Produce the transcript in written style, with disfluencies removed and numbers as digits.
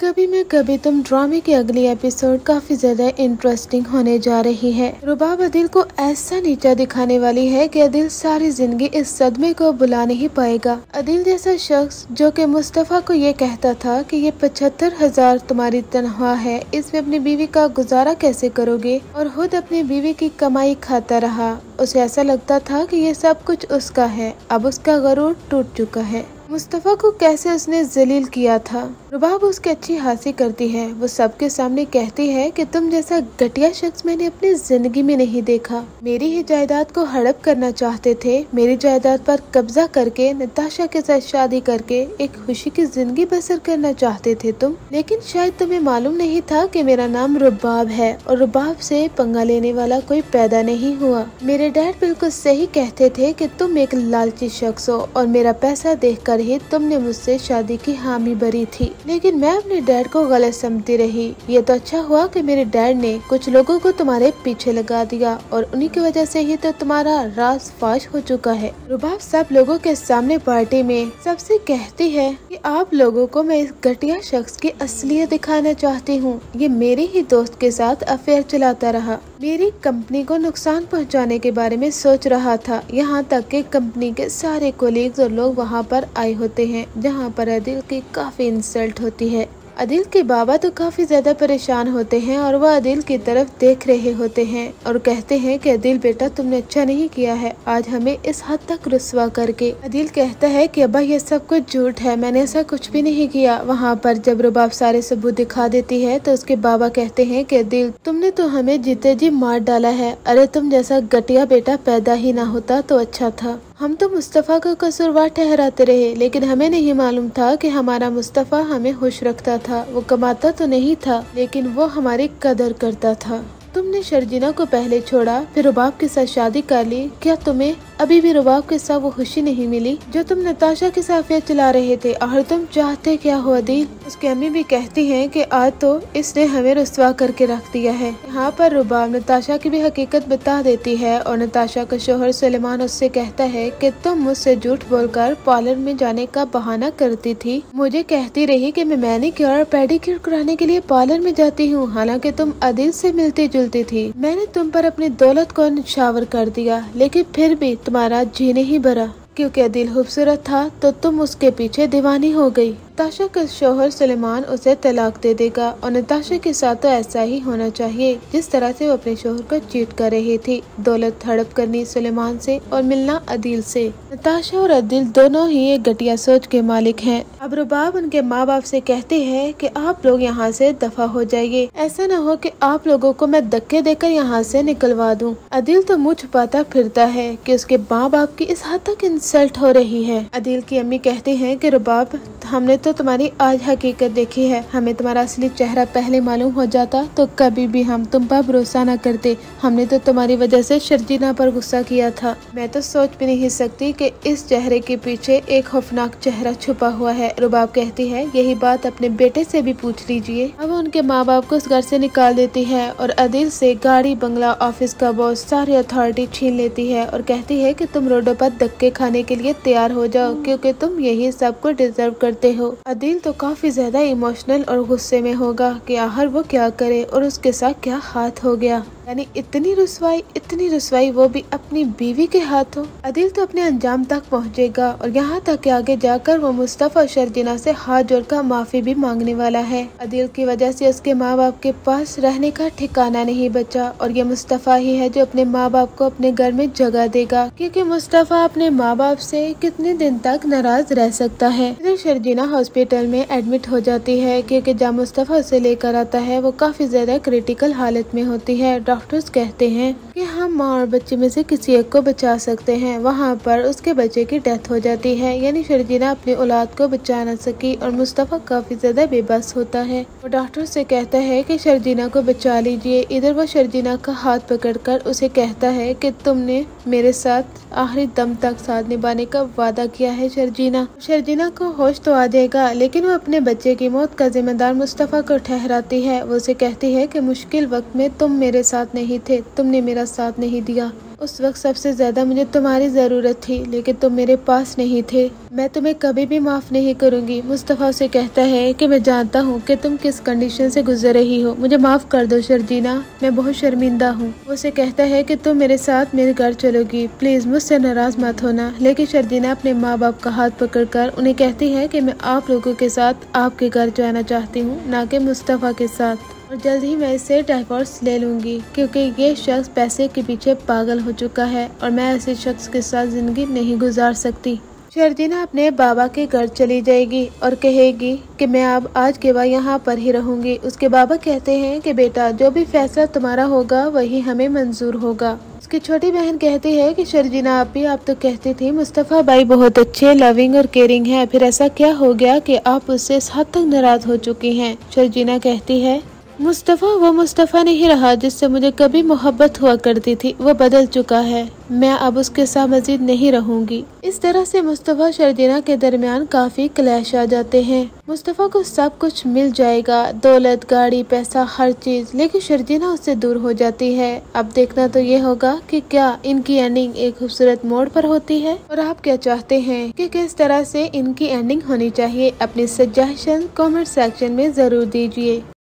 कभी मैं कभी तुम ड्रामे की अगली एपिसोड काफी ज्यादा इंटरेस्टिंग होने जा रही है। रुबाब अदिल को ऐसा नीचा दिखाने वाली है कि अदिल सारी जिंदगी इस सदमे को भुला नहीं पाएगा। अदिल जैसा शख्स जो कि मुस्तफा को ये कहता था कि ये 75,000 तुम्हारी तनख्वाह है, इसमें अपनी बीवी का गुजारा कैसे करोगे, और खुद अपनी बीवी की कमाई खाता रहा। उसे ऐसा लगता था कि ये सब कुछ उसका है। अब उसका गरूर टूट चुका है। मुस्तफा को कैसे उसने जलील किया था। रुबाब उसकी अच्छी हंसी करती है। वो सबके सामने कहती है कि तुम जैसा घटिया शख्स मैंने अपनी जिंदगी में नहीं देखा। मेरी ही जायदाद को हड़प करना चाहते थे। मेरी जायदाद पर कब्जा करके नताशा के साथ शादी करके एक खुशी की जिंदगी बसर करना चाहते थे तुम। लेकिन शायद तुम्हें मालूम नहीं था कि मेरा नाम रुबाब है और रुबाब से पंगा लेने वाला कोई पैदा नहीं हुआ। मेरे डैड बिल्कुल सही कहते थे कि तुम एक लालची शख्स हो और मेरा पैसा देखकर ही तुमने मुझसे शादी की हामी भरी थी। लेकिन मैं अपने डैड को गलत समझती रही। ये तो अच्छा हुआ कि मेरे डैड ने कुछ लोगों को तुम्हारे पीछे लगा दिया और उन्हीं की वजह से ही तो तुम्हारा राज फाश हो चुका है। रुबाब सब लोगों के सामने पार्टी में सबसे कहती है कि आप लोगों को मैं इस घटिया शख्स की असलियत दिखाना चाहती हूँ। ये मेरे ही दोस्त के साथ अफेयर चलाता रहा, मेरी कंपनी को नुकसान पहुंचाने के बारे में सोच रहा था। यहाँ तक कि कंपनी के सारे कोलीग्स और लोग वहाँ पर आए होते हैं जहाँ पर अदिल की काफी इंसल्ट होती है। अदिल के बाबा तो काफी ज्यादा परेशान होते हैं और वह अदिल की तरफ देख रहे होते हैं और कहते हैं कि अदिल बेटा तुमने अच्छा नहीं किया है आज हमें इस हद तक रुस्वा करके। अदिल कहता है कि अब्बा ये सब कुछ झूठ है, मैंने ऐसा कुछ भी नहीं किया। वहाँ पर जब रुबाब सारे सबूत दिखा देती है तो उसके बाबा कहते हैं कि अदिल तुमने तो हमें जीते जी मार डाला है। अरे तुम जैसा घटिया बेटा पैदा ही ना होता तो अच्छा था। हम तो मुस्तफा का कसूरवार ठहराते रहे, लेकिन हमें नहीं मालूम था कि हमारा मुस्तफा हमें खुश रखता था। वो कमाता तो नहीं था लेकिन वो हमारी कदर करता था। तुमने शर्जीना को पहले छोड़ा फिर रुबाब के साथ शादी कर ली। क्या तुम्हें अभी भी रुबाब के साथ वो खुशी नहीं मिली जो तुम नताशा के साथ अफेयर चला रहे थे? और तुम चाहते क्या हो अदिल? उसकी अम्मी भी कहती हैं कि आज तो इसने हमें रुस्वा करके रख दिया है। यहाँ पर रुबाब नताशा की भी हकीकत बता देती है और नताशा का शोहर सुलेमान उससे कहता है कि तुम मुझसे झूठ बोलकर पार्लर में जाने का बहाना करती थी। मुझे कहती रही कि मैं मैनीक्योर और पेडिक्योर कराने के लिए पार्लर में जाती हूँ, हालांकि तुम अदिल से मिलती जुलती थी। मैंने तुम पर अपनी दौलत को निछावर कर दिया, लेकिन फिर भी तुम्हारा जी नहीं भरा। क्योंकि अदिल खूबसूरत था तो तुम उसके पीछे दीवानी हो गई। नताशा का शोहर सुलेमान उसे तलाक दे देगा और नताशा के साथ तो ऐसा ही होना चाहिए जिस तरह से वो अपने शोहर को चीट कर रही थी। दौलत हड़प करनी सुलेमान से और मिलना अदिल से। नताशा और अदिल दोनों ही एक घटिया सोच के मालिक हैं। अब रुबाब उनके माँ बाप से कहते हैं कि आप लोग यहाँ से दफा हो जाइए, ऐसा न हो कि आप लोगों को मैं धक्के देकर यहाँ से निकलवा दूँ। अदिल तो मुँह छुपाता फिरता है कि उसके माँ बाप की इस हद तक इंसल्ट हो रही है। अदिल की अम्मी कहती है कि रुबाब हमने तो तुम्हारी आज हकीकत देखी है, हमें तुम्हारा असली चेहरा पहले मालूम हो जाता तो कभी भी हम तुम पर भरोसा न करते। हमने तो तुम्हारी वजह से शर्जीना पर गुस्सा किया था। मैं तो सोच भी नहीं सकती कि इस चेहरे के पीछे एक खौफनाक चेहरा छुपा हुआ है। रुबाब कहती है यही बात अपने बेटे से भी पूछ लीजिए। अब उनके माँ बाप को उस घर से निकाल देती है और अदिल से गाड़ी, बंगला, ऑफिस का बॉस, सारी अथॉरिटी छीन लेती है और कहती है कि तुम रोडों पर धक्के खाने के लिए तैयार हो जाओ क्योंकि तुम यही सब कुछ डिजर्व करते हो। अदिल तो काफी ज्यादा इमोशनल और गुस्से में होगा कि आखिर वो क्या करे और उसके साथ क्या हाथ हो गया। यानी इतनी रुसवाई वो भी अपनी बीवी के हाथों। अदिल तो अपने अंजाम तक पहुंचेगा और यहाँ तक कि आगे जाकर वो मुस्तफा और शर्जीना से हाथ जोड़कर माफी भी मांगने वाला है। अदिल की वजह से उसके माँ बाप के पास रहने का ठिकाना नहीं बचा और ये मुस्तफा ही है जो अपने माँ बाप को अपने घर में जगह देगा, क्योंकि मुस्तफा अपने माँ बाप से कितने दिन तक नाराज रह सकता है। इधर शर्जीना हॉस्पिटल में एडमिट हो जाती है क्योंकि जब मुस्तफा उसे लेकर आता है वो काफी ज्यादा क्रिटिकल हालत में होती है। डॉक्टर्स कहते हैं कि हम माँ और बच्चे में से किसी एक को बचा सकते हैं। वहाँ पर उसके बच्चे की डेथ हो जाती है, यानी शर्जीना अपनी औलाद को बचा न सकी और मुस्तफा काफी ज्यादा बेबस होता है। वो डॉक्टर से कहता है कि शर्जीना को बचा लीजिए। इधर वो शर्जीना का हाथ पकड़कर उसे कहता है कि तुमने मेरे साथ आखिरी दम तक साथ निभाने का वादा किया है शर्जीना को होश तो आ जाएगा, लेकिन वो अपने बच्चे की मौत का जिम्मेदार मुस्तफा को ठहराती है। वो उसे कहती है कि मुश्किल वक्त में तुम मेरे साथ नहीं थे, तुमने मेरा साथ नहीं दिया। उस वक्त सबसे ज्यादा मुझे तुम्हारी जरूरत थी, लेकिन तुम मेरे पास नहीं थे। मैं तुम्हें कभी भी माफ नहीं करूंगी। मुस्तफा उसे कहता है कि मैं जानता हूँ कि तुम किस कंडीशन से गुजर रही हो, मुझे माफ कर दो शर्जीना, मैं बहुत शर्मिंदा हूँ। वो उसे कहता है कि तुम मेरे साथ मेरे घर चलोगी, प्लीज मुझसे नाराज मत होना। लेकिन शर्जीना अपने माँ बाप का हाथ पकड़कर उन्हें कहती है कि मैं आप लोगों के साथ आपके घर जाना चाहती हूँ, ना कि मुस्तफा के साथ, और जल्द ही मैं इससे डाइवोर्स ले लूंगी, क्योंकि ये शख्स पैसे के पीछे पागल हो चुका है और मैं ऐसे शख्स के साथ जिंदगी नहीं गुजार सकती। शर्जीना अपने बाबा के घर चली जाएगी और कहेगी कि मैं अब आज के बाद यहाँ पर ही रहूंगी। उसके बाबा कहते हैं कि बेटा, जो भी फैसला तुम्हारा होगा वही हमें मंजूर होगा। उसकी छोटी बहन कहती है कि शर्जीना आप तो कहती थी मुस्तफा भाई बहुत अच्छे, लविंग और केयरिंग है, फिर ऐसा क्या हो गया कि आप उससे इस हद तक नाराज हो चुकी हैं। शर्जीना कहती है मुस्तफा वो मुस्तफा नहीं रहा जिससे मुझे कभी मोहब्बत हुआ करती थी, वो बदल चुका है, मैं अब उसके साथ मजीद नहीं रहूंगी। इस तरह से मुस्तफा शर्जीना के दरमियान काफी क्लैश आ जाते हैं। मुस्तफा को सब कुछ मिल जाएगा, दौलत, गाड़ी, पैसा, हर चीज, लेकिन शर्जीना उससे दूर हो जाती है। अब देखना तो ये होगा कि क्या इनकी एंडिंग एक खूबसूरत मोड़ पर होती है, और आप क्या चाहते हैं कि किस तरह से इनकी एंडिंग होनी चाहिए। अपनी सजेशन कमेंट सेक्शन में जरूर दीजिए।